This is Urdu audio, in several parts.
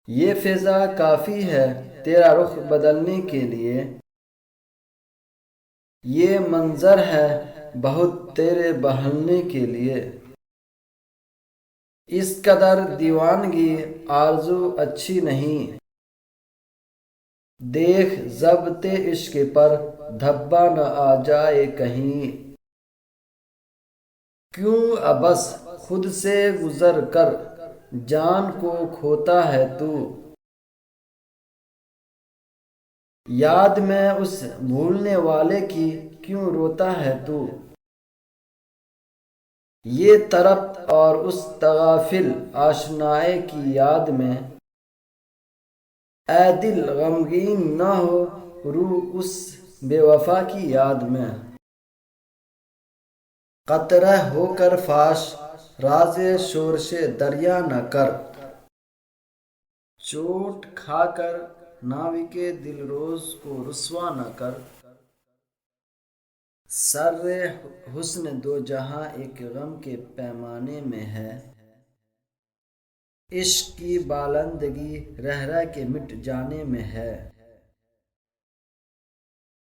یہ فضا کافی ہے تیرا رخ بدلنے کے لیے، یہ منظر ہے بہت تیرے بہلنے کے لیے، اس قدر دیوانگی آرزو اچھی نہیں، دیکھ ضبط عشق پر دھبا نہ آ جائے کہیں، کیوں عبث خود سے گزر کر جان کو کھوتا ہے تو، یاد میں اس بھولنے والے کی کیوں روتا ہے تو، یہ طرب اور اس تغافل آشنائے کی یاد میں، اے دل غمگین نہ ہو روح اس بے وفا کی یاد میں، قطرہ ہو کر فاش راز شورش دریا نہ کر، چوٹ کھا کر ناوک دل روز کو رسوا نہ کر، سر حسن دو جہاں ایک غم کے پیمانے میں ہے، عشق کی بالندگی رہ رہ کے مٹ جانے میں ہے،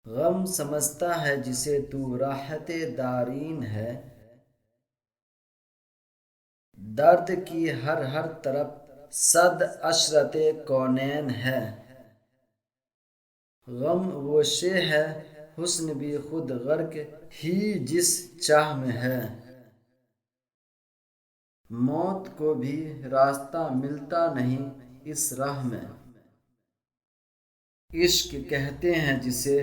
غم سمجھتا ہے جسے تو راحت دارین ہے، درد کی ہر ہر طرف صد عشرت کونین ہے، غم وہ شے ہے حسن بھی خود غرق ہی جس چاہ میں ہے، موت کو بھی راستہ ملتا نہیں اس راہ میں، عشق کہتے ہیں جسے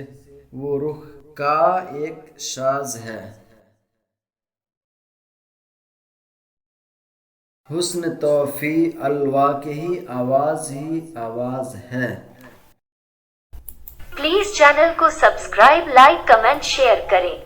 وہ رخ کا ایک شاز ہے، حسن توفی الواقعی آواز ہی آواز ہے۔ پلیز چینل کو سبسکرائب، لائک، کمنٹ، شیئر کریں۔